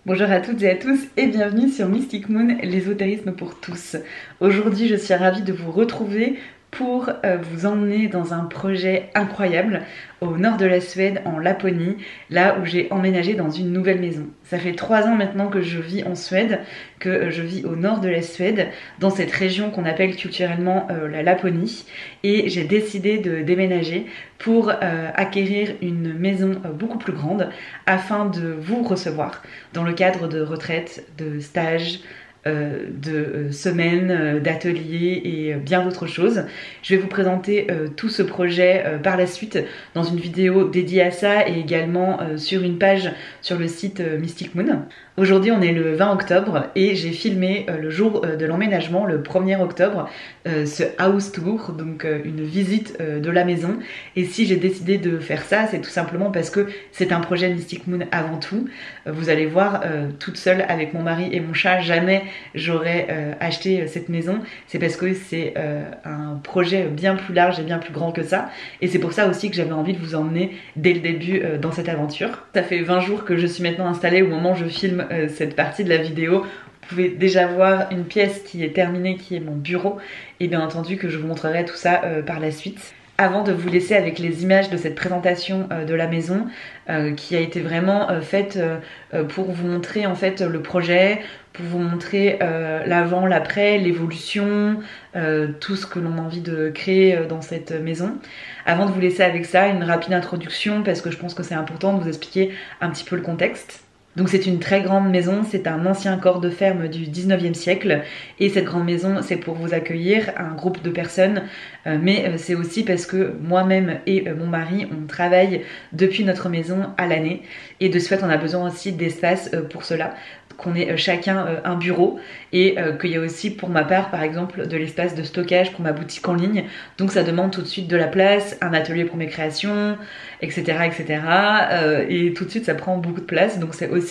Bonjour à toutes et à tous et bienvenue sur Mystic Moon, l'ésotérisme pour tous. Aujourd'hui je suis ravie de vous retrouver pour vous emmener dans un projet incroyable au nord de la Suède, en Laponie, là où j'ai emménagé dans une nouvelle maison. Ça fait 3 ans maintenant que je vis en Suède, que je vis au nord de la Suède, dans cette région qu'on appelle culturellement la Laponie, et j'ai décidé de déménager pour acquérir une maison beaucoup plus grande afin de vous recevoir dans le cadre de retraites, de stages, de semaines, d'ateliers et bien d'autres choses. Je vais vous présenter tout ce projet par la suite dans une vidéo dédiée à ça et également sur une page sur le site Mystic Moon. Aujourd'hui on est le 20 octobre et j'ai filmé le jour de l'emménagement, le 1er octobre, ce house tour, donc une visite de la maison. Et si j'ai décidé de faire ça, c'est tout simplement parce que c'est un projet Mystic Moon avant tout. Vous allez voir, toute seule avec mon mari et mon chat, jamais j'aurais acheté cette maison. C'est parce que c'est un projet bien plus large et bien plus grand que ça. Et c'est pour ça aussi que j'avais envie de vous emmener dès le début dans cette aventure. Ça fait 20 jours que je suis maintenant installée au moment où je filme cette partie de la vidéo. Vous pouvez déjà voir une pièce qui est terminée, qui est mon bureau, et bien entendu que je vous montrerai tout ça par la suite. Avant de vous laisser avec les images de cette présentation de la maison qui a été vraiment faite pour vous montrer en fait le projet, pour vous montrer l'avant, l'après, l'évolution, tout ce que l'on a envie de créer dans cette maison. Avant de vous laisser avec ça, une rapide introduction parce que je pense que c'est important de vous expliquer un petit peu le contexte. Donc c'est une très grande maison, c'est un ancien corps de ferme du 19e siècle et cette grande maison c'est pour vous accueillir un groupe de personnes mais c'est aussi parce que moi-même et mon mari on travaille depuis notre maison à l'année et de ce fait on a besoin aussi d'espace pour cela, qu'on ait chacun un bureau et qu'il y a aussi pour ma part par exemple de l'espace de stockage pour ma boutique en ligne, donc ça demande tout de suite de la place, un atelier pour mes créations, etc. etc. Et tout de suite ça prend beaucoup de place, donc c'est aussi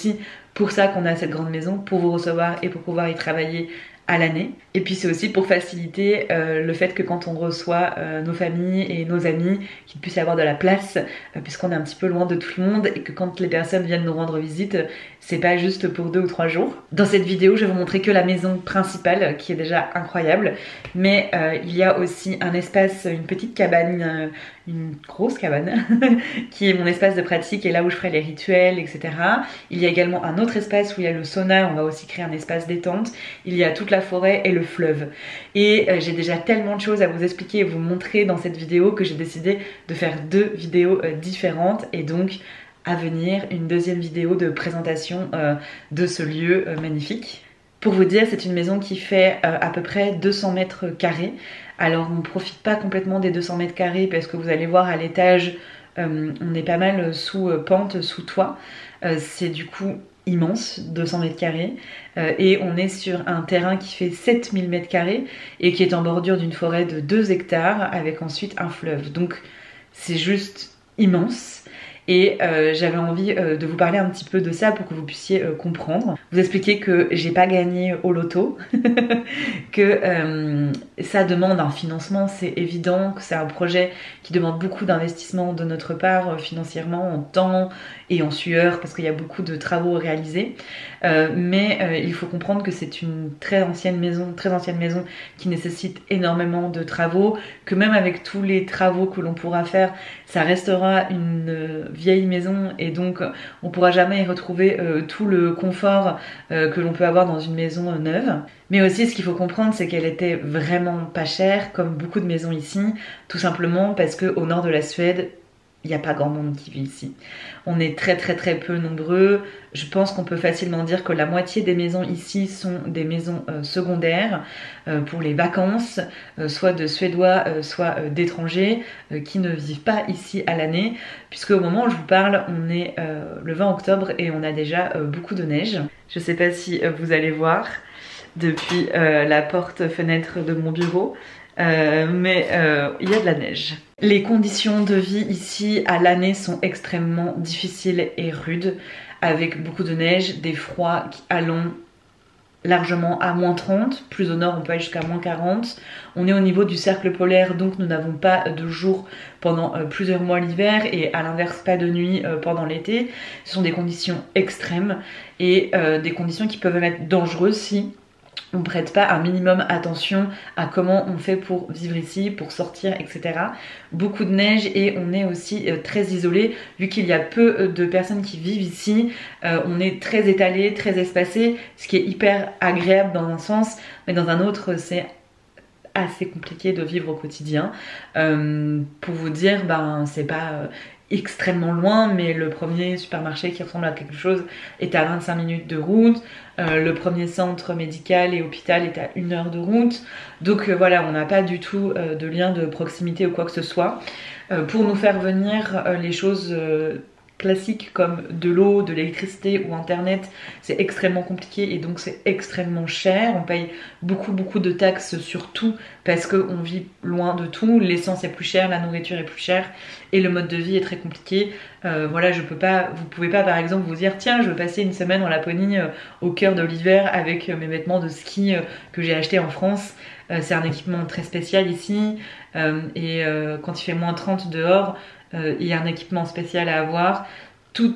pour ça qu'on a cette grande maison, pour vous recevoir et pour pouvoir y travailler à l'année. Et puis c'est aussi pour faciliter le fait que quand on reçoit nos familles et nos amis, qu'il puisse y avoir de la place puisqu'on est un petit peu loin de tout le monde et que quand les personnes viennent nous rendre visite, c'est pas juste pour 2 ou 3 jours. Dans cette vidéo, je vais vous montrer que la maison principale qui est déjà incroyable, mais il y a aussi un espace, une petite cabane, une grosse cabane qui est mon espace de pratique et là où je ferai les rituels, etc. Il y a également un autre espace où il y a le sauna, on va aussi créer un espace détente. Il y a toute la forêt et le fleuve. Et j'ai déjà tellement de choses à vous expliquer et vous montrer dans cette vidéo que j'ai décidé de faire 2 vidéos différentes et donc à venir une deuxième vidéo de présentation de ce lieu magnifique. Pour vous dire, c'est une maison qui fait à peu près 200 mètres carrés. Alors on ne profite pas complètement des 200 mètres carrés parce que vous allez voir à l'étage, on est pas mal sous pente, sous toit. C'est du coup immense, 200 mètres carrés, et on est sur un terrain qui fait 7000 mètres carrés et qui est en bordure d'une forêt de 2 hectares avec ensuite un fleuve. Donc c'est juste immense. Et j'avais envie de vous parler un petit peu de ça pour que vous puissiez comprendre. Vous expliquer que j'ai pas gagné au loto, que ça demande un financement, c'est évident, que c'est un projet qui demande beaucoup d'investissement de notre part financièrement, en temps et en sueur, parce qu'il y a beaucoup de travaux réalisés. Mais il faut comprendre que c'est une très ancienne maison qui nécessite énormément de travaux, que même avec tous les travaux que l'on pourra faire, ça restera une vieille maison et donc on pourra jamais y retrouver tout le confort que l'on peut avoir dans une maison neuve. Mais aussi ce qu'il faut comprendre c'est qu'elle était vraiment pas chère comme beaucoup de maisons ici, tout simplement parce qu'au nord de la Suède il n'y a pas grand monde qui vit ici. On est très peu nombreux. Je pense qu'on peut facilement dire que la moitié des maisons ici sont des maisons secondaires pour les vacances, soit de Suédois, soit d'étrangers qui ne vivent pas ici à l'année. Puisque au moment où je vous parle, on est le 20 octobre et on a déjà beaucoup de neige. Je ne sais pas si vous allez voir depuis la porte-fenêtre de mon bureau. Mais il y a de la neige. Les conditions de vie ici à l'année sont extrêmement difficiles et rudes, avec beaucoup de neige, des froids qui allons largement à -30, plus au nord on peut aller jusqu'à -40. On est au niveau du cercle polaire, donc nous n'avons pas de jour pendant plusieurs mois l'hiver et à l'inverse pas de nuit pendant l'été. Ce sont des conditions extrêmes et des conditions qui peuvent être dangereuses si on ne prête pas un minimum attention à comment on fait pour vivre ici, pour sortir, etc. Beaucoup de neige et on est aussi très isolé vu qu'il y a peu de personnes qui vivent ici. On est très étalé, très espacé, ce qui est hyper agréable dans un sens, mais dans un autre c'est assez compliqué de vivre au quotidien. Pour vous dire, c'est pas extrêmement loin, mais le premier supermarché qui ressemble à quelque chose est à 25 minutes de route. Le premier centre médical et hôpital est à 1 heure de route. Donc voilà, on n'a pas du tout de lien de proximité ou quoi que ce soit. Pour nous faire venir les choses classiques comme de l'eau, de l'électricité ou internet, c'est extrêmement compliqué et donc c'est extrêmement cher. On paye beaucoup de taxes sur tout parce qu'on vit loin de tout. L'essence est plus chère, la nourriture est plus chère et le mode de vie est très compliqué. Voilà, vous pouvez pas par exemple vous dire tiens je veux passer une semaine en Laponie au cœur de l'hiver avec mes vêtements de ski que j'ai achetés en France. C'est un équipement très spécial ici et quand il fait -30 dehors, il y a un équipement spécial à avoir. Tout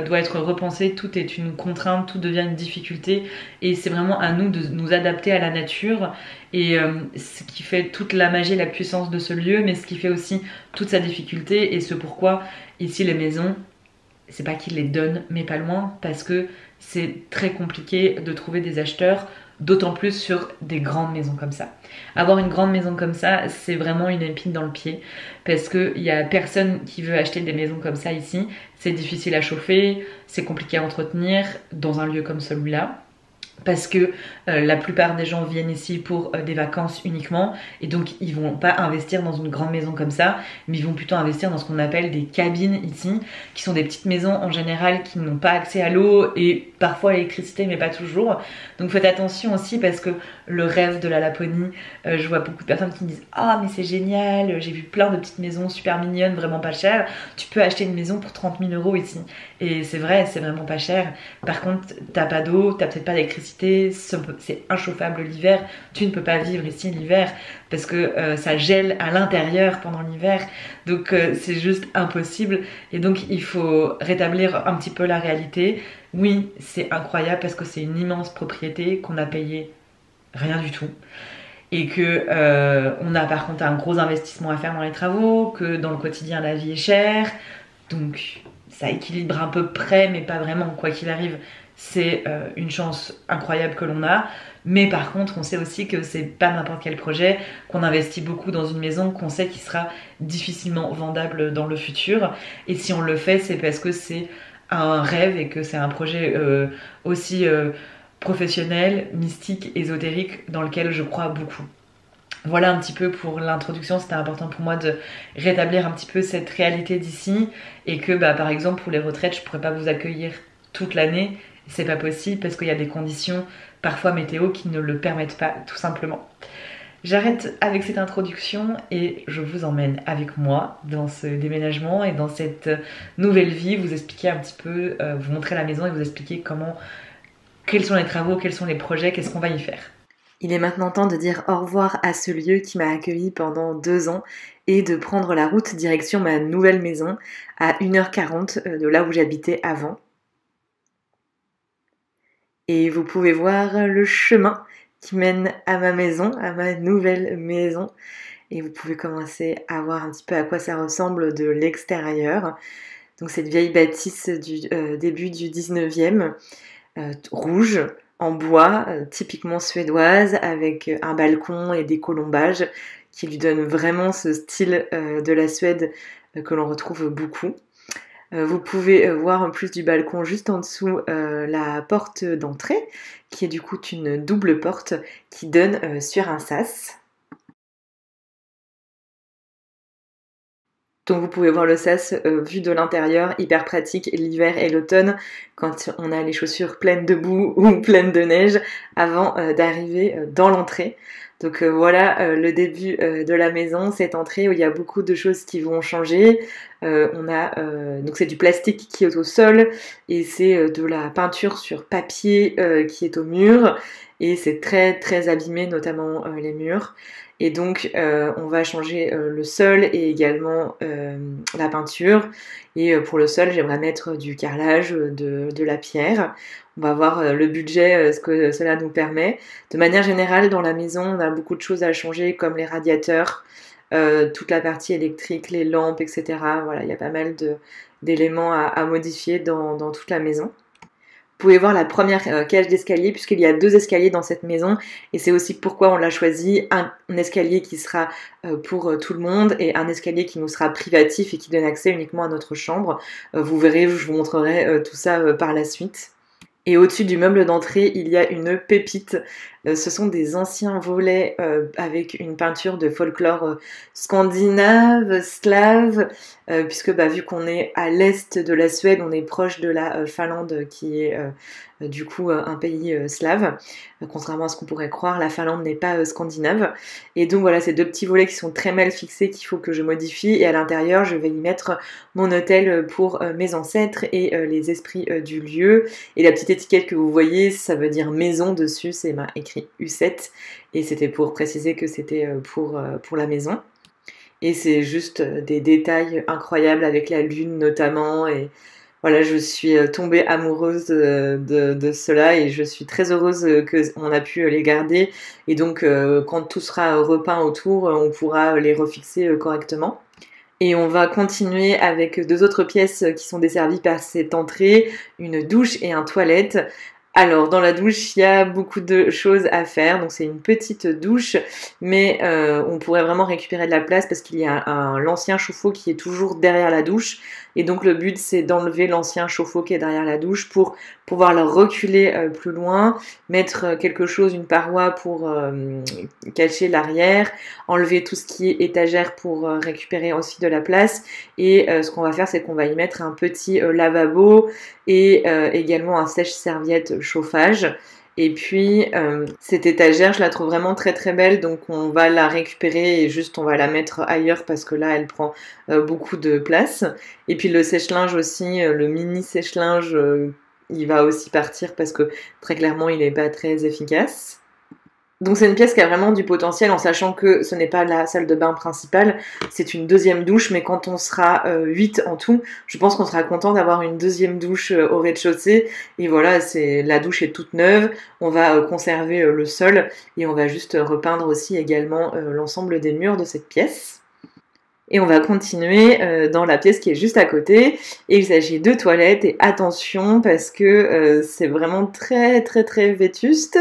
doit être repensé, tout est une contrainte, tout devient une difficulté et c'est vraiment à nous de nous adapter à la nature et ce qui fait toute la magie et la puissance de ce lieu, mais ce qui fait aussi toute sa difficulté et ce pourquoi ici les maisons, c'est pas qu'ils les donnent mais pas loin, parce que c'est très compliqué de trouver des acheteurs, d'autant plus sur des grandes maisons comme ça. Avoir une grande maison comme ça, c'est vraiment une épine dans le pied parce qu'il n'y a personne qui veut acheter des maisons comme ça ici. C'est difficile à chauffer, c'est compliqué à entretenir dans un lieu comme celui-là. Parce que la plupart des gens viennent ici pour des vacances uniquement et donc ils vont pas investir dans une grande maison comme ça, mais ils vont plutôt investir dans ce qu'on appelle des cabines ici, qui sont des petites maisons en général qui n'ont pas accès à l'eau et parfois à l'électricité mais pas toujours. Donc faites attention aussi parce que le rêve de la Laponie, je vois beaucoup de personnes qui me disent ah mais c'est génial, j'ai vu plein de petites maisons super mignonnes, vraiment pas chères, tu peux acheter une maison pour 30 000 € ici. Et c'est vrai, c'est vraiment pas cher. Par contre t'as pas d'eau, t'as peut-être pas d'électricité, c'est inchauffable l'hiver, tu ne peux pas vivre ici l'hiver parce que ça gèle à l'intérieur pendant l'hiver, donc c'est juste impossible et donc il faut rétablir un petit peu la réalité. Oui, c'est incroyable parce que c'est une immense propriété qu'on a payé rien du tout et que on a par contre un gros investissement à faire dans les travaux, que dans le quotidien la vie est chère, donc ça équilibre à peu près mais pas vraiment, quoi qu'il arrive. C'est une chance incroyable que l'on a, mais par contre on sait aussi que c'est pas n'importe quel projet, qu'on investit beaucoup dans une maison qu'on sait qu'il sera difficilement vendable dans le futur, et si on le fait c'est parce que c'est un rêve et que c'est un projet aussi professionnel, mystique, ésotérique dans lequel je crois beaucoup. Voilà un petit peu pour l'introduction, c'était important pour moi de rétablir un petit peu cette réalité d'ici et que par exemple pour les retraites je pourrais pas vous accueillir toute l'année. C'est pas possible parce qu'il y a des conditions parfois météo qui ne le permettent pas tout simplement. J'arrête avec cette introduction et je vous emmène avec moi dans ce déménagement et dans cette nouvelle vie, vous expliquer un petit peu, vous montrer la maison et vous expliquer quels sont les travaux, quels sont les projets, qu'est-ce qu'on va y faire. Il est maintenant temps de dire au revoir à ce lieu qui m'a accueilli pendant 2 ans et de prendre la route direction ma nouvelle maison à 1h40 de là où j'habitais avant. Et vous pouvez voir le chemin qui mène à ma maison, à ma nouvelle maison. Et vous pouvez commencer à voir un petit peu à quoi ça ressemble de l'extérieur. Donc cette vieille bâtisse du début du 19e, rouge, en bois, typiquement suédoise, avec un balcon et des colombages qui lui donnent vraiment ce style de la Suède que l'on retrouve beaucoup. Vous pouvez voir en plus du balcon juste en dessous la porte d'entrée qui est du coup une double porte qui donne sur un sas. Donc vous pouvez voir le sas vu de l'intérieur, hyper pratique l'hiver et l'automne quand on a les chaussures pleines de boue ou pleines de neige avant d'arriver dans l'entrée. Donc voilà le début de la maison, cette entrée où il y a beaucoup de choses qui vont changer. Donc c'est du plastique qui est au sol et c'est de la peinture sur papier qui est au mur et c'est très très abîmé, notamment les murs. Et donc on va changer le sol et également la peinture. Et pour le sol, j'aimerais mettre du carrelage, de la pierre. On va voir le budget, ce que cela nous permet. De manière générale, dans la maison, on a beaucoup de choses à changer, comme les radiateurs, toute la partie électrique, les lampes, etc. Voilà, il y a pas mal d'éléments à modifier dans toute la maison. Vous pouvez voir la première cage d'escalier puisqu'il y a 2 escaliers dans cette maison et c'est aussi pourquoi on l'a choisi, un escalier qui sera pour tout le monde et un escalier qui nous sera privatif et qui donne accès uniquement à notre chambre. Vous verrez, je vous montrerai tout ça par la suite. Et au-dessus du meuble d'entrée, il y a une pépite. Ce sont des anciens volets avec une peinture de folklore scandinave, slave, puisque vu qu'on est à l'est de la Suède, on est proche de la Finlande qui est du coup un pays slave. Contrairement à ce qu'on pourrait croire, la Finlande n'est pas scandinave. Et donc voilà, ces 2 petits volets qui sont très mal fixés qu'il faut que je modifie. Et à l'intérieur, je vais y mettre mon hôtel pour mes ancêtres et les esprits du lieu. Et la petite étiquette que vous voyez, ça veut dire maison dessus, c'est écrit U7 et c'était pour préciser que c'était pour la maison. Et c'est juste des détails incroyables avec la lune notamment et voilà, je suis tombée amoureuse de cela et je suis très heureuse qu'on a pu les garder et donc quand tout sera repeint autour, on pourra les refixer correctement. Et on va continuer avec 2 autres pièces qui sont desservies par cette entrée, une douche et un toilette. Alors, dans la douche, il y a beaucoup de choses à faire. Donc, c'est une petite douche, mais on pourrait vraiment récupérer de la place parce qu'il y a l'ancien chauffe-eau qui est toujours derrière la douche. Et donc, le but, c'est d'enlever l'ancien chauffe-eau qui est derrière la douche pour pouvoir le reculer plus loin, mettre quelque chose, une paroi pour cacher l'arrière, enlever tout ce qui est étagère pour récupérer aussi de la place. Et ce qu'on va faire, c'est qu'on va y mettre un petit lavabo et également un sèche-serviette chauffage. Et puis cette étagère, je la trouve vraiment très très belle, donc on va la récupérer et juste on va la mettre ailleurs parce que là elle prend beaucoup de place. Et puis le sèche-linge aussi, le mini sèche-linge, il va aussi partir parce que très clairement il n'est pas très efficace. Donc c'est une pièce qui a vraiment du potentiel en sachant que ce n'est pas la salle de bain principale, c'est une deuxième douche, mais quand on sera 8 en tout, je pense qu'on sera content d'avoir une deuxième douche au rez-de-chaussée. Et voilà, la douche est toute neuve, on va conserver le sol et on va juste repeindre aussi également l'ensemble des murs de cette pièce. Et on va continuer dans la pièce qui est juste à côté. Et il s'agit de toilettes. Et attention parce que c'est vraiment très très très vétuste.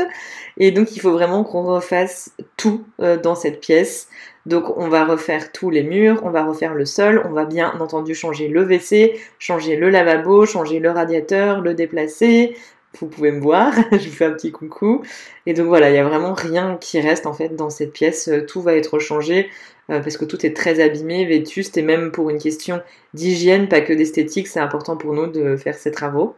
Et donc il faut vraiment qu'on refasse tout dans cette pièce. Donc on va refaire tous les murs, on va refaire le sol, on va bien entendu changer le WC, changer le lavabo, changer le radiateur, le déplacer. Vous pouvez me voir, je vous fais un petit coucou. Et donc voilà, il n'y a vraiment rien qui reste en fait dans cette pièce. Tout va être changé parce que tout est très abîmé, vétuste et même pour une question d'hygiène, pas que d'esthétique, c'est important pour nous de faire ces travaux.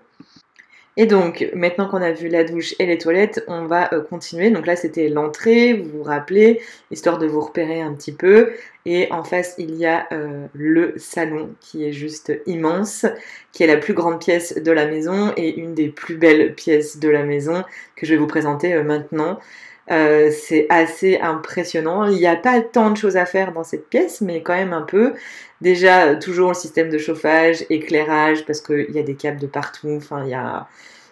Et donc, maintenant qu'on a vu la douche et les toilettes, on va continuer. Donc là, c'était l'entrée, vous vous rappelez, histoire de vous repérer un petit peu. Et en face, il y a le salon qui est juste immense, qui est la plus grande pièce de la maison et une des plus belles pièces de la maison que je vais vous présenter maintenant. C'est assez impressionnant. Il n'y a pas tant de choses à faire dans cette pièce, mais quand même un peu. Déjà, toujours le système de chauffage, éclairage, parce qu'il y a des câbles de partout. Enfin,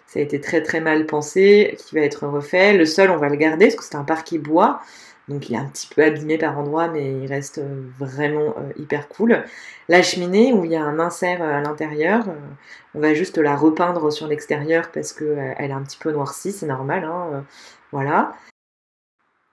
ça a été très très mal pensé, qui va être refait. Le sol, on va le garder, parce que c'est un parquet bois. Donc il est un petit peu abîmé par endroits, mais il reste vraiment hyper cool. La cheminée, où il y a un insert à l'intérieur, on va juste la repeindre sur l'extérieur parce qu'elle est un petit peu noircie, c'est normal. Voilà.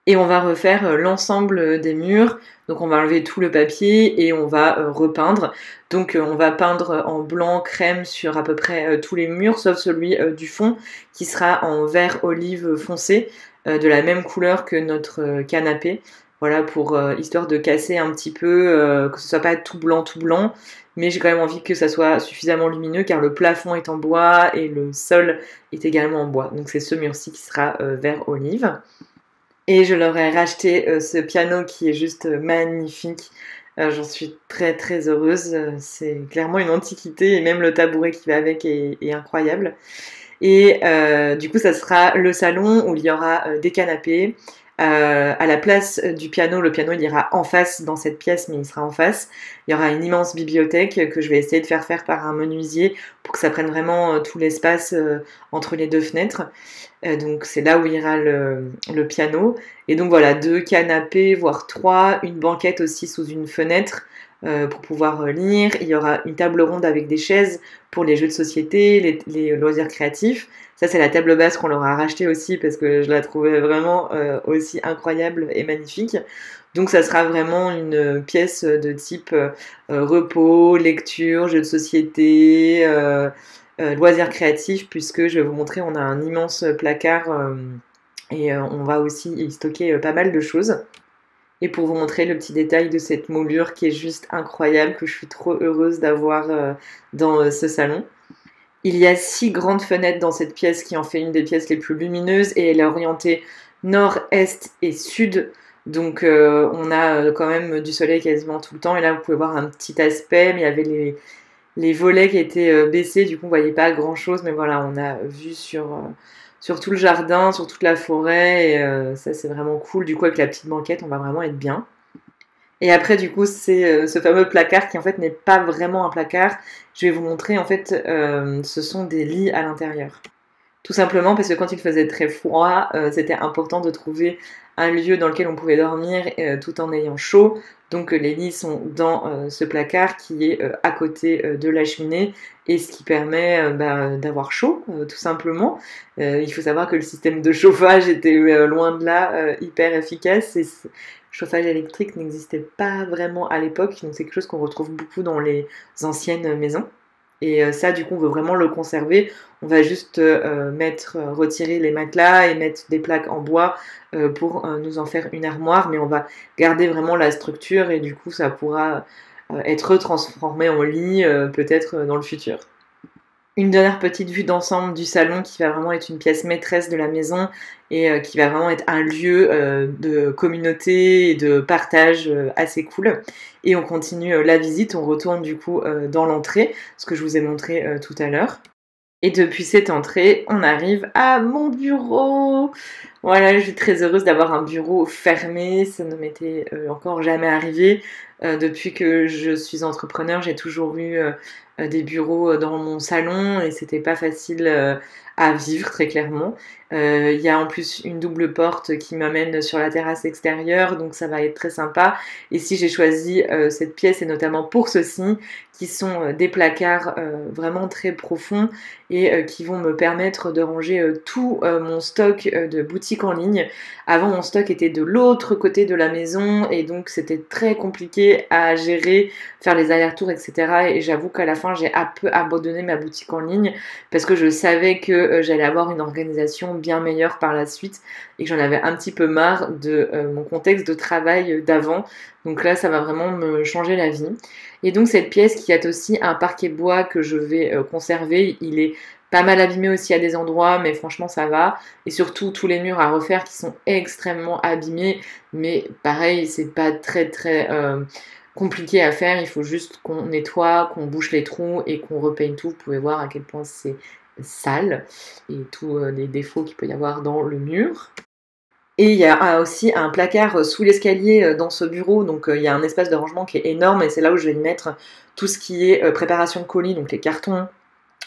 Et on va refaire l'ensemble des murs, donc on va enlever tout le papier et on va repeindre. Donc on va peindre en blanc crème sur à peu près tous les murs, sauf celui du fond qui sera en vert olive foncé, de la même couleur que notre canapé. Voilà, pour histoire de casser un petit peu, que ce soit pas tout blanc, mais j'ai quand même envie que ça soit suffisamment lumineux car le plafond est en bois et le sol est également en bois. Donc c'est ce mur-ci qui sera vert olive. Et je leur ai racheté ce piano qui est juste magnifique. J'en suis très très heureuse. C'est clairement une antiquité et même le tabouret qui va avec est incroyable. Et du coup, ça sera le salon où il y aura des canapés. À la place du piano, le piano il ira en face dans cette pièce, mais il sera en face. Il y aura une immense bibliothèque que je vais essayer de faire faire par un menuisier pour que ça prenne vraiment tout l'espace entre les deux fenêtres. Donc c'est là où ira le piano. Et donc voilà, 2 canapés, voire 3, une banquette aussi sous une fenêtre pour pouvoir lire. Il y aura une table ronde avec des chaises pour les jeux de société, les loisirs créatifs. Ça, c'est la table basse qu'on leur a rachetée aussi parce que je la trouvais vraiment aussi incroyable et magnifique. Donc ça sera vraiment une pièce de type repos, lecture, jeux de société, loisirs créatifs, puisque je vais vous montrer, on a un immense placard et on va aussi y stocker pas mal de choses. Et pour vous montrer le petit détail de cette moulure qui est juste incroyable, que je suis trop heureuse d'avoir dans ce salon. Il y a 6 grandes fenêtres dans cette pièce qui en fait une des pièces les plus lumineuses et elle est orientée nord, est et sud. Donc on a quand même du soleil quasiment tout le temps. Et là vous pouvez voir un petit aspect, mais il y avait les volets qui étaient baissés, du coup on voyait pas grand chose, mais voilà, on a vu sur tout le jardin, sur toute la forêt, et ça c'est vraiment cool. Du coup avec la petite banquette, on va vraiment être bien. Et après du coup c'est ce fameux placard qui en fait n'est pas vraiment un placard. Je vais vous montrer en fait, ce sont des lits à l'intérieur. Tout simplement parce que quand il faisait très froid, c'était important de trouver un lieu dans lequel on pouvait dormir tout en ayant chaud. Donc les lits sont dans ce placard qui est à côté de la cheminée et ce qui permet d'avoir chaud tout simplement. Il faut savoir que le système de chauffage était loin de là hyper efficace et le chauffage électrique n'existait pas vraiment à l'époque, donc c'est quelque chose qu'on retrouve beaucoup dans les anciennes maisons. Et ça, du coup, on veut vraiment le conserver. On va juste retirer les matelas et mettre des plaques en bois pour nous en faire une armoire. Mais on va garder vraiment la structure et du coup, ça pourra être transformé en lit peut-être dans le futur. Une dernière petite vue d'ensemble du salon qui va vraiment être une pièce maîtresse de la maison et qui va vraiment être un lieu de communauté et de partage assez cool. Et on continue la visite, on retourne du coup dans l'entrée, ce que je vous ai montré tout à l'heure. Et depuis cette entrée, on arrive à mon bureau. Voilà, je suis très heureuse d'avoir un bureau fermé. Ça ne m'était encore jamais arrivé. Depuis que je suis entrepreneur, j'ai toujours eu des bureaux dans mon salon et c'était pas facile à vivre très clairement. Il y a en plus une double porte qui m'amène sur la terrasse extérieure, donc ça va être très sympa. Et si j'ai choisi cette pièce, et notamment pour ceci, qui sont des placards vraiment très profonds et qui vont me permettre de ranger tout mon stock de boutique en ligne. Avant, mon stock était de l'autre côté de la maison et donc c'était très compliqué à gérer, faire les allers-retours, etc. Et j'avoue qu'à la fin, j'ai un peu abandonné ma boutique en ligne parce que je savais que j'allais avoir une organisation bien meilleure par la suite et que j'en avais un petit peu marre de mon contexte de travail d'avant. Donc là, ça va vraiment me changer la vie. Et donc cette pièce qui a aussi un parquet bois que je vais conserver, il est pas mal abîmé aussi à des endroits, mais franchement ça va. Et surtout tous les murs à refaire qui sont extrêmement abîmés, mais pareil, c'est pas très très compliqué à faire. Il faut juste qu'on nettoie, qu'on bouche les trous et qu'on repeigne tout. Vous pouvez voir à quel point c'est sale et tous les défauts qu'il peut y avoir dans le mur. Et il y a aussi un placard sous l'escalier dans ce bureau, donc il y a un espace de rangement qui est énorme et c'est là où je vais y mettre tout ce qui est préparation de colis, donc les cartons,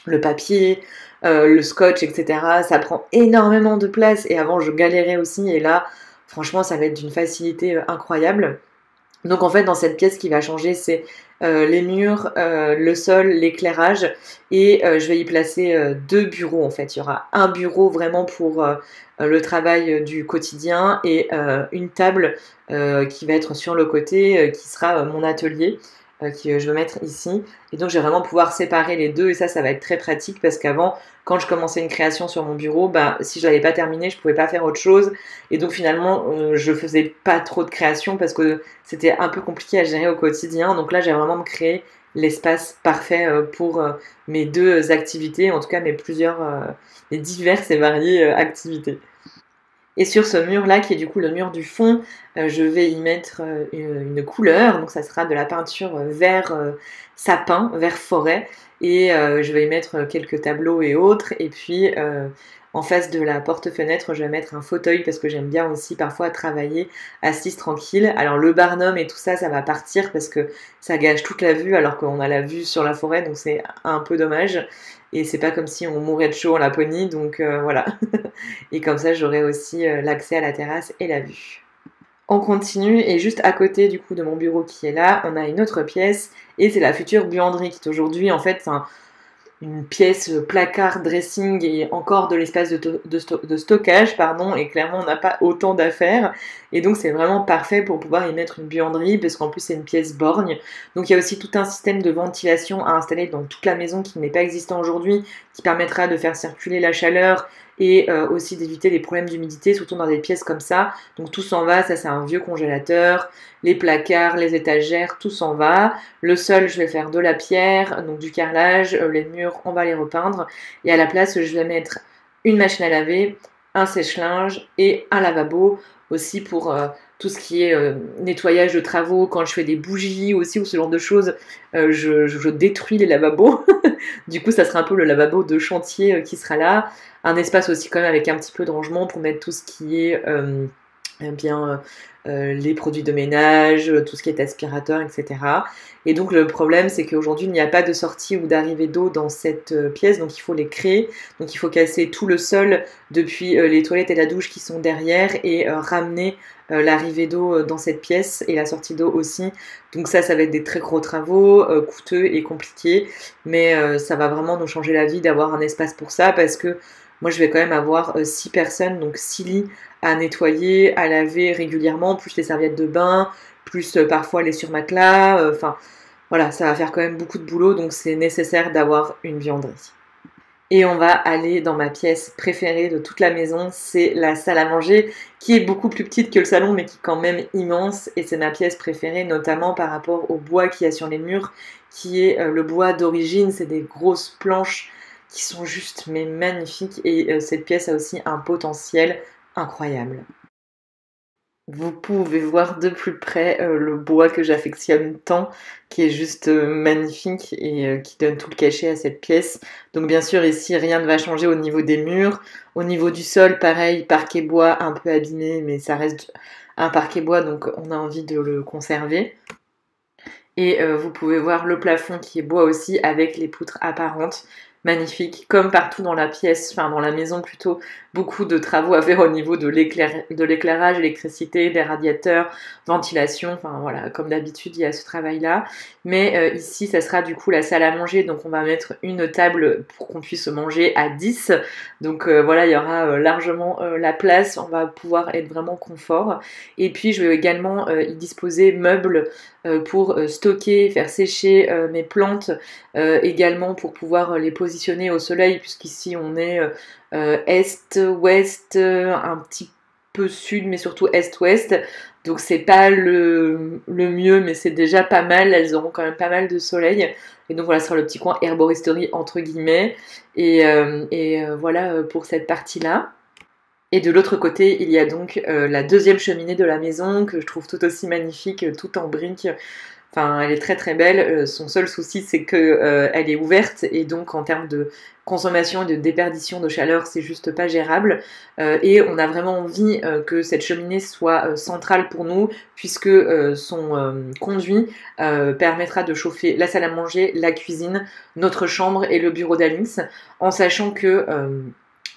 le papier, le scotch, etc. Ça prend énormément de place et avant je galérais aussi et là franchement ça va être d'une facilité incroyable. Donc en fait dans cette pièce, ce qui va changer c'est les murs, le sol, l'éclairage et je vais y placer 2 bureaux en fait. Il y aura un bureau vraiment pour le travail du quotidien et une table qui va être sur le côté qui sera mon atelier que je vais mettre ici. Et donc je vais vraiment pouvoir séparer les deux et ça va être très pratique parce qu'avant quand je commençais une création sur mon bureau, si je l'avais pas terminé, je pouvais pas faire autre chose et donc finalement je faisais pas trop de création parce que c'était un peu compliqué à gérer au quotidien. Donc là j'ai vraiment me créé l'espace parfait pour mes 2 activités, en tout cas mes diverses et variées activités. Et sur ce mur-là, qui est du coup le mur du fond, je vais y mettre une couleur. Donc ça sera de la peinture vert sapin, vert forêt. Et je vais y mettre quelques tableaux et autres. Et puis en face de la porte-fenêtre, je vais mettre un fauteuil parce que j'aime bien aussi parfois travailler assise tranquille. Alors le barnum et tout ça, ça va partir parce que ça gâche toute la vue alors qu'on a la vue sur la forêt. Donc c'est un peu dommage. Et c'est pas comme si on mourait de chaud en Laponie. Donc voilà. Et comme ça, j'aurai aussi l'accès à la terrasse et la vue. On continue et juste à côté du coup de mon bureau qui est là, on a une autre pièce et c'est la future buanderie qui est aujourd'hui en fait une pièce placard, dressing et encore de l'espace de stockage, pardon, et clairement on n'a pas autant d'affaires, et donc c'est vraiment parfait pour pouvoir y mettre une buanderie, parce qu'en plus c'est une pièce borgne, donc il y a aussi tout un système de ventilation à installer dans toute la maison qui n'est pas existant aujourd'hui, qui permettra de faire circuler la chaleur, et aussi d'éviter les problèmes d'humidité, surtout dans des pièces comme ça. Donc tout s'en va, ça c'est un vieux congélateur, les placards, les étagères, tout s'en va. Le sol, je vais faire de la pierre, donc du carrelage, les murs, on va les repeindre. Et à la place, je vais mettre une machine à laver, un sèche-linge et un lavabo aussi pour tout ce qui est nettoyage de travaux, quand je fais des bougies aussi ou ce genre de choses, je détruis les lavabos. Du coup, ça sera un peu le lavabo de chantier qui sera là. Un espace aussi quand même avec un petit peu de rangement pour mettre tout ce qui est les produits de ménage, tout ce qui est aspirateur, etc. Et donc le problème, c'est qu'aujourd'hui, il n'y a pas de sortie ou d'arrivée d'eau dans cette pièce, donc il faut les créer. Donc il faut casser tout le sol depuis les toilettes et la douche qui sont derrière et ramener l'arrivée d'eau dans cette pièce et la sortie d'eau aussi. Donc ça va être des très gros travaux, coûteux et compliqués, mais ça va vraiment nous changer la vie d'avoir un espace pour ça, parce que moi je vais quand même avoir 6 personnes, donc 6 lits à nettoyer, à laver régulièrement, plus les serviettes de bain, plus parfois les surmatelas, enfin voilà, ça va faire quand même beaucoup de boulot, donc c'est nécessaire d'avoir une buanderie. Et on va aller dans ma pièce préférée de toute la maison, c'est la salle à manger, qui est beaucoup plus petite que le salon, mais qui est quand même immense, et c'est ma pièce préférée, notamment par rapport au bois qu'il y a sur les murs, qui est le bois d'origine, c'est des grosses planches qui sont juste mais magnifiques, et cette pièce a aussi un potentiel incroyable. Vous pouvez voir de plus près le bois que j'affectionne tant, qui est juste magnifique et qui donne tout le cachet à cette pièce. Donc bien sûr ici rien ne va changer au niveau des murs. Au niveau du sol, pareil, parquet bois un peu abîmé, mais ça reste un parquet bois, donc on a envie de le conserver. Et vous pouvez voir le plafond qui est bois aussi, avec les poutres apparentes. Magnifique, comme partout dans la pièce, enfin dans la maison plutôt, beaucoup de travaux à faire au niveau de l'éclairage, électricité, des radiateurs, ventilation, enfin voilà, comme d'habitude il y a ce travail-là. Mais ici ça sera du coup la salle à manger, donc on va mettre une table pour qu'on puisse manger à 10. Donc voilà, il y aura largement la place, on va pouvoir être vraiment confort. Et puis je vais également y disposer meubles pour stocker, faire sécher mes plantes, également pour pouvoir les positionner au soleil, puisqu'ici on est est, ouest, un petit peu sud, mais surtout est-ouest. Donc c'est pas le mieux, mais c'est déjà pas mal. Elles auront quand même pas mal de soleil. Et donc voilà, ce sera le petit coin herboristerie entre guillemets. Et voilà pour cette partie-là. Et de l'autre côté, il y a donc la deuxième cheminée de la maison, que je trouve tout aussi magnifique, tout en briques. Enfin, elle est très très belle. Son seul souci, c'est que elle est ouverte, et donc en termes de consommation et de déperdition de chaleur, c'est juste pas gérable. Et on a vraiment envie que cette cheminée soit centrale pour nous, puisque son conduit permettra de chauffer la salle à manger, la cuisine, notre chambre et le bureau d'Alice, en sachant que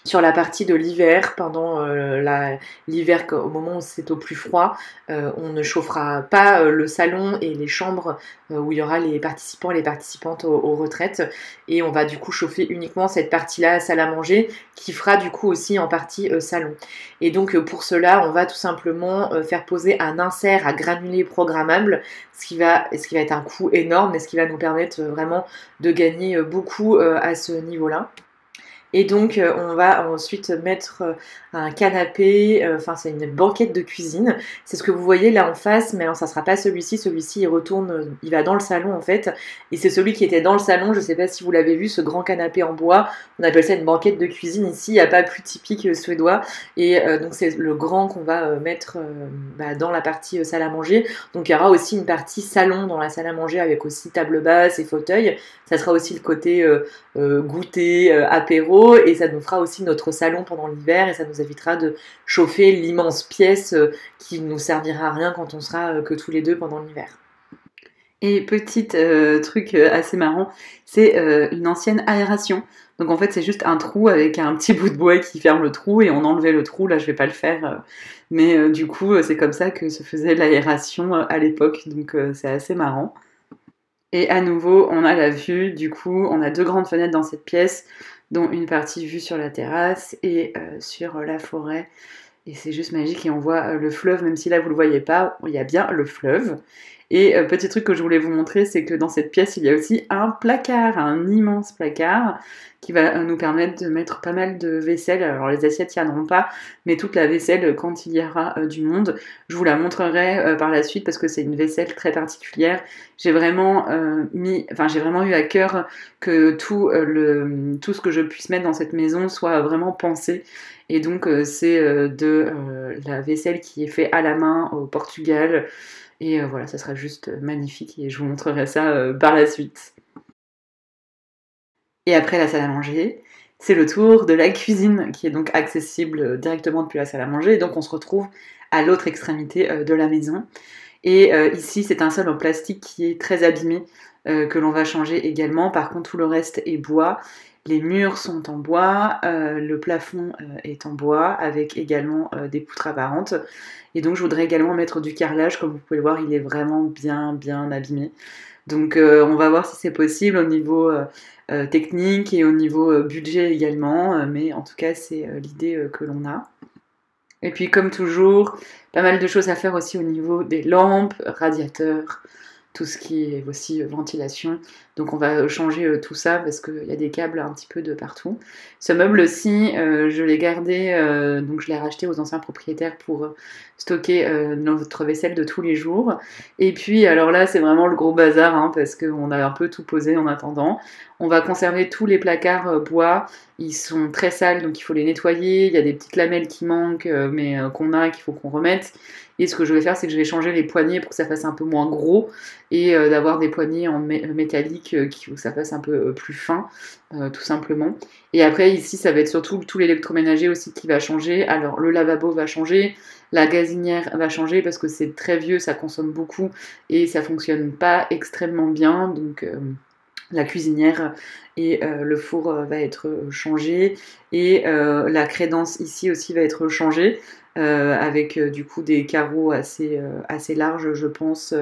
sur la partie de l'hiver, pendant l'hiver, au moment où c'est au plus froid, on ne chauffera pas le salon et les chambres où il y aura les participants et les participantes aux retraites, et on va du coup chauffer uniquement cette partie-là, salle à manger, qui fera du coup aussi en partie salon. Et donc pour cela, on va tout simplement faire poser un insert à granulés programmable, ce qui va être un coût énorme, mais ce qui va nous permettre vraiment de gagner beaucoup à ce niveau-là. Et donc, on va ensuite mettre un canapé, enfin, c'est une banquette de cuisine. C'est ce que vous voyez là en face, mais alors ça sera pas celui-ci. Celui-ci, il retourne, il va dans le salon en fait. Et c'est celui qui était dans le salon. Je sais pas si vous l'avez vu, ce grand canapé en bois. On appelle ça une banquette de cuisine ici. Il n'y a pas plus typique suédois. Et donc, c'est le grand qu'on va mettre dans la partie salle à manger. Donc, il y aura aussi une partie salon dans la salle à manger avec aussi table basse et fauteuil. Ça sera aussi le côté goûter, apéro, et ça nous fera aussi notre salon pendant l'hiver, et ça nous évitera de chauffer l'immense pièce qui nous servira à rien quand on sera que tous les deux pendant l'hiver. Et petit truc assez marrant, c'est une ancienne aération. Donc en fait c'est juste un trou avec un petit bout de bois qui ferme le trou et on enlevait le trou, là je vais pas le faire, mais du coup c'est comme ça que se faisait l'aération à l'époque, donc c'est assez marrant. Et à nouveau, on a la vue, du coup, on a deux grandes fenêtres dans cette pièce, dont une partie vue sur la terrasse et sur la forêt. Et c'est juste magique, et on voit le fleuve, même si là vous le voyez pas, il y a bien le fleuve. Et petit truc que je voulais vous montrer, c'est que dans cette pièce, il y a aussi un placard, un immense placard, qui va nous permettre de mettre pas mal de vaisselle. Alors les assiettes n'y en pas, mais toute la vaisselle quand il y aura du monde. Je vous la montrerai par la suite parce que c'est une vaisselle très particulière. J'ai vraiment j'ai vraiment eu à cœur que tout ce que je puisse mettre dans cette maison soit vraiment pensé. Et donc c'est de la vaisselle qui est faite à la main au Portugal. Et voilà, ça sera juste magnifique et je vous montrerai ça par la suite. Et après la salle à manger, c'est le tour de la cuisine qui est donc accessible directement depuis la salle à manger. Et donc on se retrouve à l'autre extrémité de la maison. Et ici, c'est un sol en plastique qui est très abîmé, que l'on va changer également. Par contre, tout le reste est bois. Les murs sont en bois, le plafond est en bois, avec également des poutres apparentes. Et donc, je voudrais également mettre du carrelage. Comme vous pouvez le voir, il est vraiment bien, bien abîmé. Donc, on va voir si c'est possible au niveau technique et au niveau budget également. Mais en tout cas, c'est l'idée que l'on a. Et puis, comme toujours, pas mal de choses à faire aussi au niveau des lampes, radiateurs, tout ce qui est aussi ventilation. Donc on va changer tout ça parce qu'il y a des câbles un petit peu de partout. Ce meuble-ci, je l'ai gardé, donc je l'ai racheté aux anciens propriétaires pour stocker notre vaisselle de tous les jours. Et puis alors là, c'est vraiment le gros bazar hein, parce qu'on a un peu tout posé en attendant. On va conserver tous les placards bois. Ils sont très sales, donc il faut les nettoyer. Il y a des petites lamelles qui manquent, mais qu'on a, qu'il faut qu'on remette. Et ce que je vais faire, c'est que je vais changer les poignées pour que ça fasse un peu moins gros et d'avoir des poignées en métallique où ça fasse un peu plus fin, tout simplement. Et après, ici, ça va être surtout tout l'électroménager aussi qui va changer. Alors, le lavabo va changer, la gazinière va changer parce que c'est très vieux, ça consomme beaucoup et ça fonctionne pas extrêmement bien. Donc, la cuisinière et le four va être changé et la crédence ici aussi va être changée avec du coup des carreaux assez larges je pense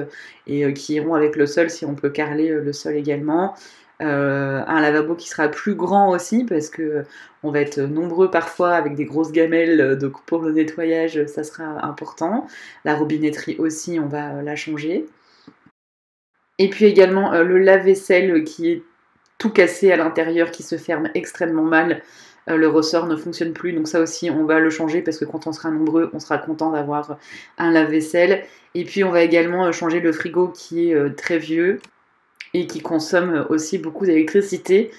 et qui iront avec le sol si on peut carreler le sol également. Un lavabo qui sera plus grand aussi parce que on va être nombreux parfois avec des grosses gamelles donc pour le nettoyage ça sera important. La robinetterie aussi on va la changer. Et puis également le lave-vaisselle qui est tout cassé à l'intérieur, qui se ferme extrêmement mal. Le ressort ne fonctionne plus, donc ça aussi on va le changer parce que quand on sera nombreux, on sera content d'avoir un lave-vaisselle. Et puis on va également changer le frigo qui est très vieux et qui consomme aussi beaucoup d'électricité.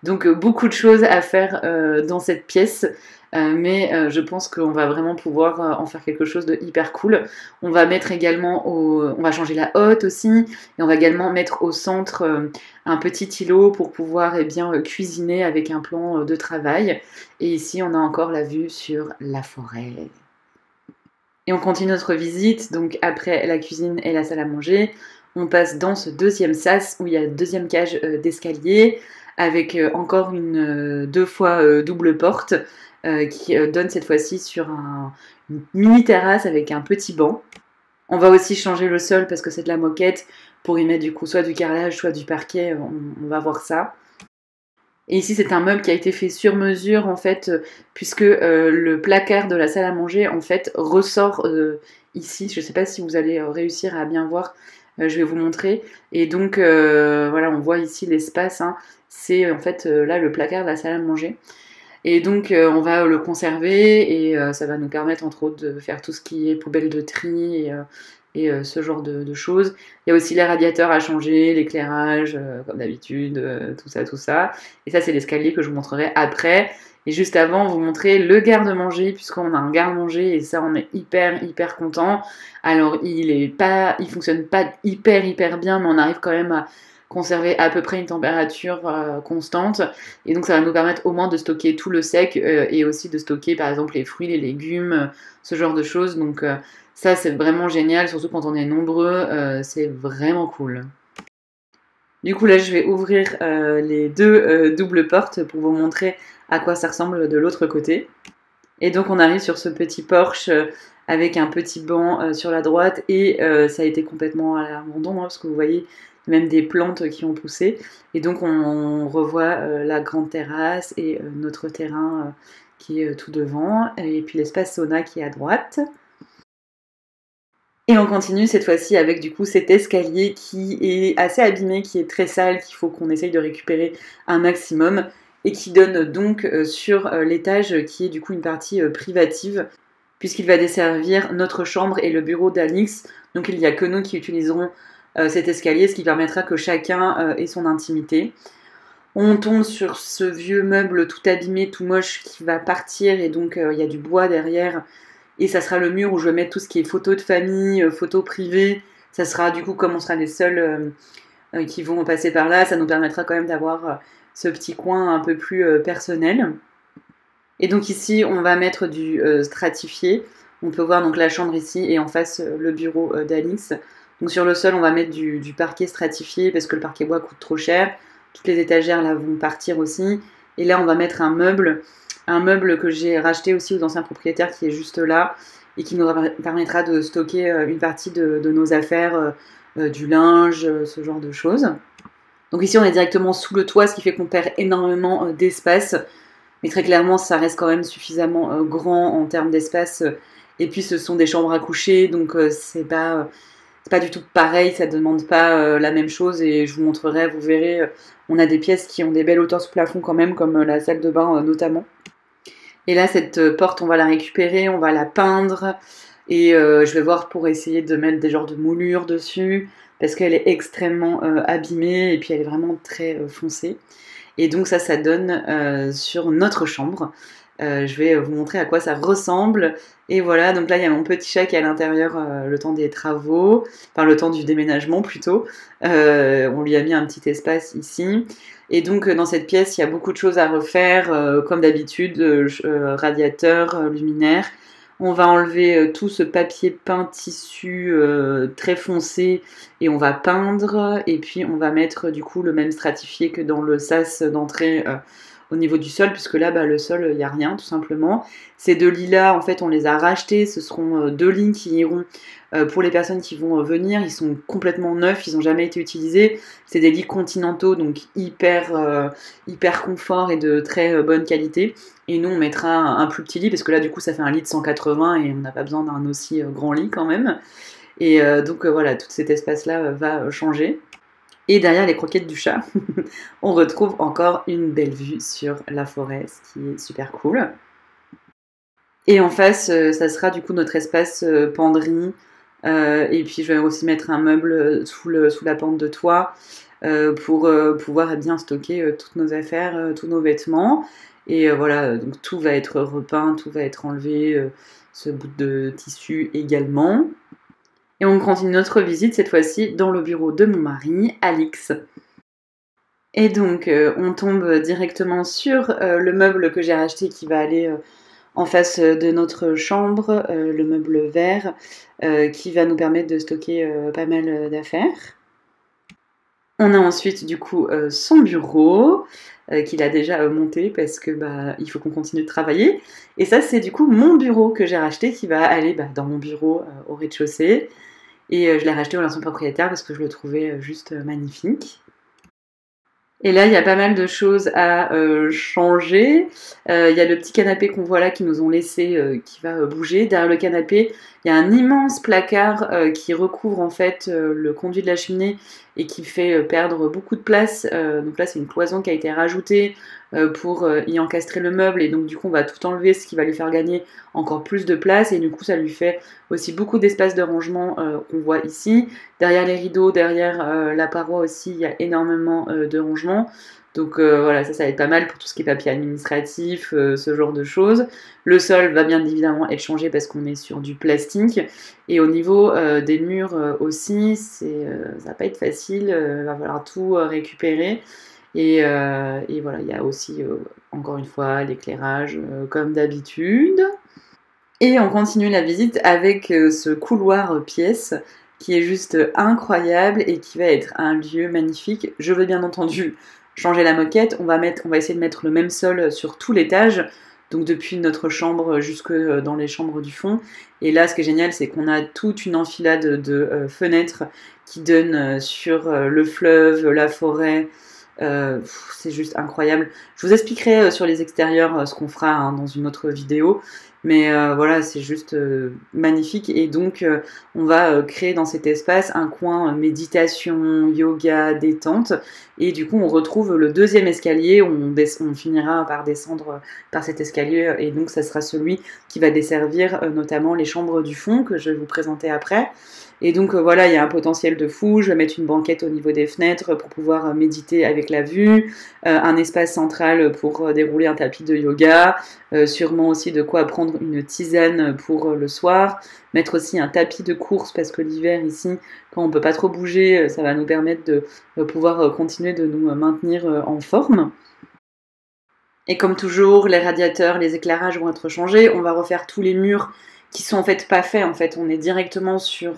Donc beaucoup de choses à faire dans cette pièce. Mais je pense qu'on va vraiment pouvoir en faire quelque chose de hyper cool. On va mettre également on va changer la hotte aussi et on va également mettre au centre un petit îlot pour pouvoir cuisiner avec un plan de travail. Et ici on a encore la vue sur la forêt. Et on continue notre visite, donc après la cuisine et la salle à manger, on passe dans ce deuxième sas où il y a une deuxième cage d'escalier avec encore une 2 fois double porte qui donne cette fois-ci sur une mini terrasse avec un petit banc. On va aussi changer le sol parce que c'est de la moquette pour y mettre du coup soit du carrelage, soit du parquet, on va voir ça. Et ici c'est un meuble qui a été fait sur mesure en fait puisque le placard de la salle à manger en fait ressort ici. Je ne sais pas si vous allez réussir à bien voir, je vais vous montrer. Et donc voilà on voit ici l'espace, hein. C'est en fait là le placard de la salle à manger. Et donc on va le conserver et ça va nous permettre entre autres de faire tout ce qui est poubelle de tri et ce genre de choses. Il y a aussi les radiateurs à changer, l'éclairage, comme d'habitude, tout ça, tout ça. Et ça, c'est l'escalier que je vous montrerai après. Et juste avant, vous montrer le garde-manger, puisqu'on a un garde-manger et ça, on est hyper content. Alors, il fonctionne pas hyper bien, mais on arrive quand même à conserver à peu près une température constante. Et donc, ça va nous permettre au moins de stocker tout le sec et aussi de stocker, par exemple, les fruits, les légumes, ce genre de choses. Donc, ça, c'est vraiment génial, surtout quand on est nombreux, c'est vraiment cool. Du coup, là, je vais ouvrir les deux doubles portes pour vous montrer à quoi ça ressemble de l'autre côté. Et donc, on arrive sur ce petit porche avec un petit banc sur la droite et ça a été complètement à l'abandon, hein, parce que vous voyez même des plantes qui ont poussé. Et donc, on revoit la grande terrasse et notre terrain qui est tout devant, et puis l'espace sauna qui est à droite. Et on continue cette fois-ci avec du coup cet escalier qui est assez abîmé, qui est très sale, qu'il faut qu'on essaye de récupérer un maximum et qui donne donc sur l'étage qui est du coup une partie privative puisqu'il va desservir notre chambre et le bureau d'Alix. Donc il n'y a que nous qui utiliserons cet escalier, ce qui permettra que chacun ait son intimité. On tombe sur ce vieux meuble tout abîmé, tout moche qui va partir et donc il y a du bois derrière. Et ça sera le mur où je vais mettre tout ce qui est photos de famille, photos privées. Ça sera du coup, comme on sera les seuls qui vont passer par là, ça nous permettra quand même d'avoir ce petit coin un peu plus personnel. Et donc ici, on va mettre du stratifié. On peut voir donc la chambre ici et en face le bureau d'Alix. Donc sur le sol, on va mettre du parquet stratifié parce que le parquet bois coûte trop cher. Toutes les étagères là vont partir aussi. Et là, on va mettre un meuble que j'ai racheté aussi aux anciens propriétaires qui est juste là et qui nous permettra de stocker une partie de nos affaires, du linge, ce genre de choses. Donc ici on est directement sous le toit, ce qui fait qu'on perd énormément d'espace, mais très clairement ça reste quand même suffisamment grand en termes d'espace. Et puis ce sont des chambres à coucher, donc c'est pas du tout pareil, ça demande pas la même chose et je vous montrerai, vous verrez, on a des pièces qui ont des belles hauteurs sous plafond quand même, comme la salle de bain notamment. Et là, cette porte, on va la récupérer, on va la peindre. Et je vais voir pour essayer de mettre des genres de moulures dessus. Parce qu'elle est extrêmement abîmée et puis elle est vraiment très foncée. Et donc ça donne sur notre chambre. Je vais vous montrer à quoi ça ressemble. Et voilà, donc là, il y a mon petit chat qui est à l'intérieur le temps des travaux. Enfin, le temps du déménagement plutôt. On lui a mis un petit espace ici. Et donc dans cette pièce, il y a beaucoup de choses à refaire, comme d'habitude, radiateur, luminaire. On va enlever tout ce papier peint tissu très foncé et on va peindre. Et puis on va mettre du coup le même stratifié que dans le sas d'entrée au niveau du sol, puisque là, le sol, il n'y a rien tout simplement. Ces deux lits-là, en fait, on les a rachetés. Ce seront deux lits qui iront pour les personnes qui vont venir. Ils sont complètement neufs, ils n'ont jamais été utilisés. C'est des lits continentaux, donc hyper confort et de très bonne qualité. Et nous, on mettra un plus petit lit, parce que là, du coup, ça fait un lit de 180 et on n'a pas besoin d'un aussi grand lit quand même. Et donc voilà, tout cet espace-là va changer. Et derrière les croquettes du chat, on retrouve encore une belle vue sur la forêt, ce qui est super cool. Et en face, ça sera du coup notre espace penderie. Et puis je vais aussi mettre un meuble sous la pente de toit pour pouvoir bien stocker toutes nos affaires, tous nos vêtements. Et voilà, donc tout va être repeint, tout va être enlevé, ce bout de tissu également. Et on continue notre visite cette fois-ci dans le bureau de mon mari, Alix. Et donc on tombe directement sur le meuble que j'ai racheté qui va aller en face de notre chambre, le meuble vert qui va nous permettre de stocker pas mal d'affaires. On a ensuite du coup son bureau qu'il a déjà monté parce que il faut qu'on continue de travailler. Et ça c'est du coup mon bureau que j'ai racheté qui va aller dans mon bureau au rez-de-chaussée. Et je l'ai racheté au l'ancien propriétaire parce que je le trouvais juste magnifique. Et là, il y a pas mal de choses à changer. Il y a le petit canapé qu'on voit là qui nous ont laissé, qui va bouger. Derrière le canapé, il y a un immense placard qui recouvre en fait le conduit de la cheminée et qui fait perdre beaucoup de place. Donc là, c'est une cloison qui a été rajoutée pour y encastrer le meuble, et donc du coup on va tout enlever, ce qui va lui faire gagner encore plus de place, et du coup ça lui fait aussi beaucoup d'espace de rangement qu'on voit ici. Derrière les rideaux, derrière la paroi aussi, il y a énormément de rangement. Donc voilà, ça va être pas mal pour tout ce qui est papier administratif, ce genre de choses. Le sol va bien évidemment être changé parce qu'on est sur du plastique. Et au niveau des murs aussi, ça va pas être facile, il va falloir tout récupérer. Et voilà, il y a aussi, encore une fois, l'éclairage comme d'habitude. Et on continue la visite avec ce couloir pièce qui est juste incroyable et qui va être un lieu magnifique. Je veux bien entendu changer la moquette. On va essayer de mettre le même sol sur tout l'étage, donc depuis notre chambre jusque dans les chambres du fond. Et là, ce qui est génial, c'est qu'on a toute une enfilade de fenêtres qui donnent sur le fleuve, la forêt. C'est juste incroyable. Je vous expliquerai sur les extérieurs ce qu'on fera dans une autre vidéo. Mais voilà, c'est juste magnifique. Et donc, on va créer dans cet espace un coin méditation, yoga, détente. Et du coup, on retrouve le deuxième escalier. On finira par descendre par cet escalier. Et donc, ça sera celui qui va desservir notamment les chambres du fond que je vais vous présenter après. Et donc voilà, il y a un potentiel de fou. Je vais mettre une banquette au niveau des fenêtres pour pouvoir méditer avec la vue, un espace central pour dérouler un tapis de yoga, sûrement aussi de quoi prendre une tisane pour le soir, mettre aussi un tapis de course parce que l'hiver ici, quand on peut pas trop bouger, ça va nous permettre de pouvoir continuer de nous maintenir en forme. Et comme toujours, les radiateurs, les éclairages vont être changés. On va refaire tous les murs qui sont en fait pas faits. En fait, on est directement sur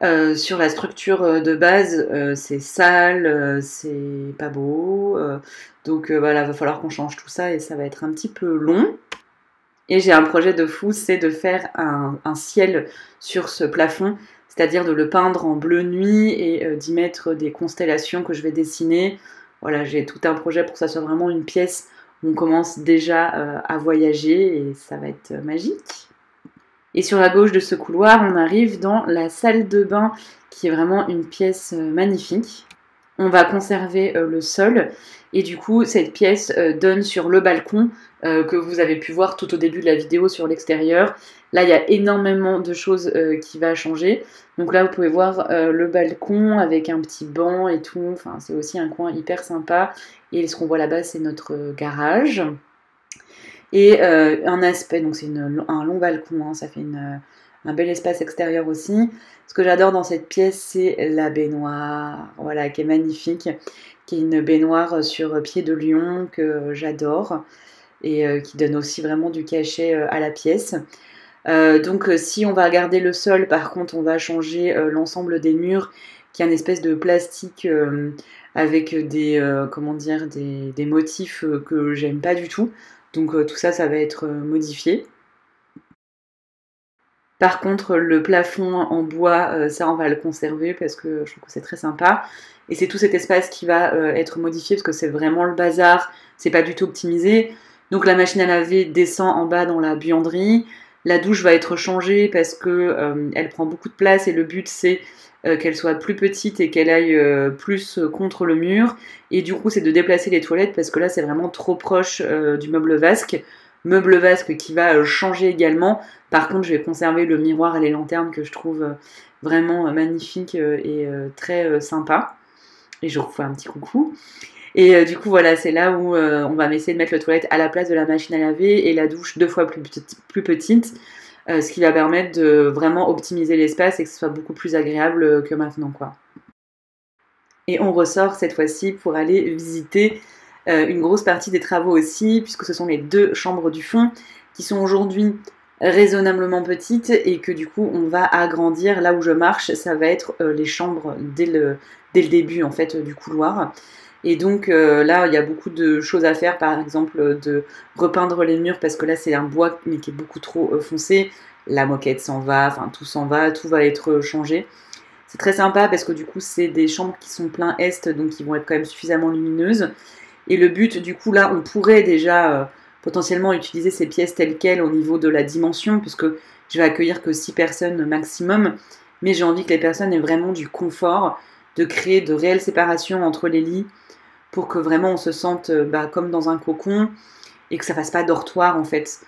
la structure de base. C'est sale, c'est pas beau. Donc voilà, va falloir qu'on change tout ça et ça va être un petit peu long. Et j'ai un projet de fou, c'est de faire un ciel sur ce plafond, c'est-à-dire de le peindre en bleu nuit et d'y mettre des constellations que je vais dessiner. Voilà, j'ai tout un projet pour que ça soit vraiment une pièce où on commence déjà à voyager et ça va être magique. Et sur la gauche de ce couloir, on arrive dans la salle de bain qui est vraiment une pièce magnifique. On va conserver le sol et du coup cette pièce donne sur le balcon que vous avez pu voir tout au début de la vidéo sur l'extérieur. Là il y a énormément de choses qui va changer. Donc là vous pouvez voir le balcon avec un petit banc et tout. Enfin c'est aussi un coin hyper sympa. Et ce qu'on voit là-bas c'est notre garage. Et un aspect, donc c'est un long balcon, ça fait un bel espace extérieur aussi. Ce que j'adore dans cette pièce, c'est la baignoire, voilà, qui est magnifique, qui est une baignoire sur pied de lion que j'adore et qui donne aussi vraiment du cachet à la pièce. Donc si on va garder le sol, par contre, on va changer l'ensemble des murs, qui est une espèce de plastique avec des motifs que j'aime pas du tout. Donc tout ça, ça va être modifié. Par contre, le plafond en bois, ça on va le conserver parce que je trouve que c'est très sympa. Et c'est tout cet espace qui va être modifié parce que c'est vraiment le bazar, c'est pas du tout optimisé. Donc la machine à laver descend en bas dans la buanderie. La douche va être changée parce que elle prend beaucoup de place et le but c'est qu'elle soit plus petite et qu'elle aille plus contre le mur. Et du coup, c'est de déplacer les toilettes parce que là, c'est vraiment trop proche du meuble vasque. Meuble vasque qui va changer également. Par contre, je vais conserver le miroir et les lanternes que je trouve vraiment magnifiques et très sympa. Et je vous fais un petit coucou. Et du coup, voilà, c'est là où on va essayer de mettre le toilette à la place de la machine à laver et la douche 2 fois plus petite. Ce qui va permettre de vraiment optimiser l'espace et que ce soit beaucoup plus agréable que maintenant, quoi. Et on ressort cette fois-ci pour aller visiter une grosse partie des travaux aussi, puisque ce sont les 2 chambres du fond qui sont aujourd'hui raisonnablement petites et que du coup on va agrandir. Là où je marche, ça va être les chambres dès le début en fait du couloir. Et donc là, il y a beaucoup de choses à faire, par exemple de repeindre les murs parce que là c'est un bois mais qui est beaucoup trop foncé. La moquette s'en va, enfin tout s'en va, tout va être changé. C'est très sympa parce que du coup c'est des chambres qui sont plein est, donc qui vont être quand même suffisamment lumineuses. Et le but du coup là, on pourrait déjà potentiellement utiliser ces pièces telles quelles au niveau de la dimension, puisque je vais accueillir que 6 personnes maximum. Mais j'ai envie que les personnes aient vraiment du confort, de créer de réelles séparations entre les lits, pour que vraiment on se sente comme dans un cocon et que ça fasse pas dortoir en fait.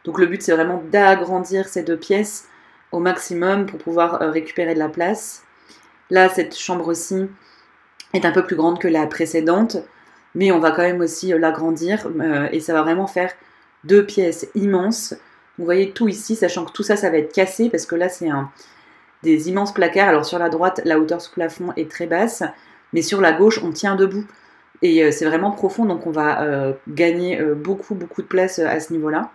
Donc le but c'est vraiment d'agrandir ces 2 pièces au maximum pour pouvoir récupérer de la place. Là cette chambre-ci est un peu plus grande que la précédente, mais on va quand même aussi l'agrandir et ça va vraiment faire 2 pièces immenses. Vous voyez tout ici, sachant que tout ça, ça va être cassé parce que là c'est des immenses placards. Alors sur la droite, la hauteur sous plafond est très basse, mais sur la gauche, on tient debout. Et c'est vraiment profond, donc on va gagner beaucoup de place à ce niveau-là.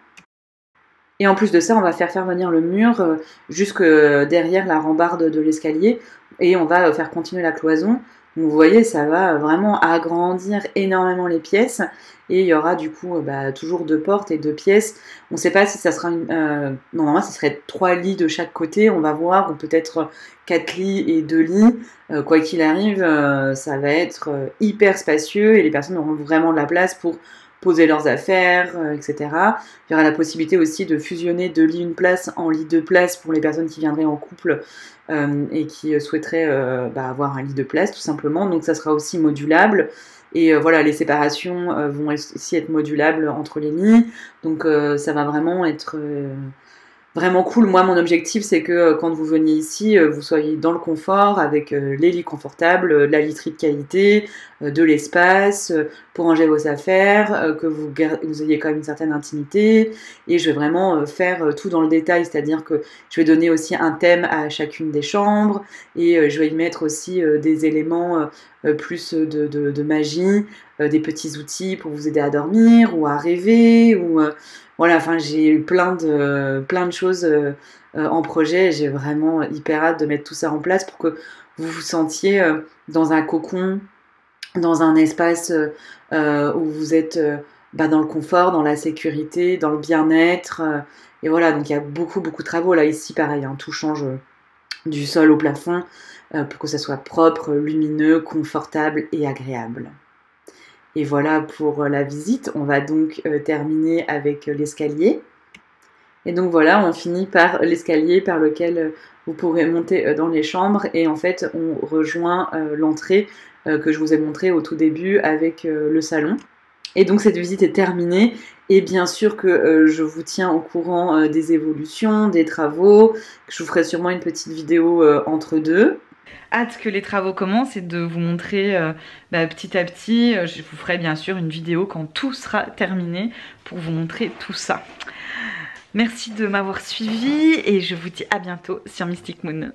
Et en plus de ça, on va faire venir le mur jusque derrière la rambarde de l'escalier et on va faire continuer la cloison. Donc vous voyez, ça va vraiment agrandir énormément les pièces et il y aura du coup toujours 2 portes et 2 pièces. On ne sait pas si ça sera normalement, ce serait 3 lits de chaque côté, on va voir, ou peut-être 4 lits et 2 lits. Quoi qu'il arrive, ça va être hyper spacieux et les personnes auront vraiment de la place pour poser leurs affaires, etc. Il y aura la possibilité aussi de fusionner 2 lits 1 place en lit 2 places pour les personnes qui viendraient en couple et qui souhaiteraient avoir un lit de place tout simplement. Donc ça sera aussi modulable. Et voilà, les séparations vont aussi être modulables entre les lits. Donc ça va vraiment être vraiment cool. Moi, mon objectif, c'est que quand vous veniez ici, vous soyez dans le confort, avec les lits confortables, la literie de qualité, de l'espace pour ranger vos affaires, que vous ayez quand même une certaine intimité. Et je vais vraiment faire tout dans le détail, c'est-à-dire que je vais donner aussi un thème à chacune des chambres et je vais y mettre aussi des éléments plus de magie, des petits outils pour vous aider à dormir ou à rêver ou voilà, enfin j'ai eu plein de choses en projet et j'ai vraiment hyper hâte de mettre tout ça en place pour que vous vous sentiez dans un cocon, dans un espace où vous êtes dans le confort, dans la sécurité, dans le bien-être. Et voilà, donc il y a beaucoup de travaux. Là, ici, pareil, hein, tout change du sol au plafond pour que ça soit propre, lumineux, confortable et agréable. Et voilà pour la visite. On va donc terminer avec l'escalier. Et donc voilà, on finit par l'escalier par lequel vous pourrez monter dans les chambres. Et en fait, on rejoint l'entrée que je vous ai montrée au tout début avec le salon. Et donc cette visite est terminée. Et bien sûr que je vous tiens au courant des évolutions, des travaux. Je vous ferai sûrement une petite vidéo entre deux. Hâte que les travaux commencent et de vous montrer petit à petit. Je vous ferai bien sûr une vidéo quand tout sera terminé pour vous montrer tout ça. Merci de m'avoir suivi et je vous dis à bientôt sur Mystic Moon.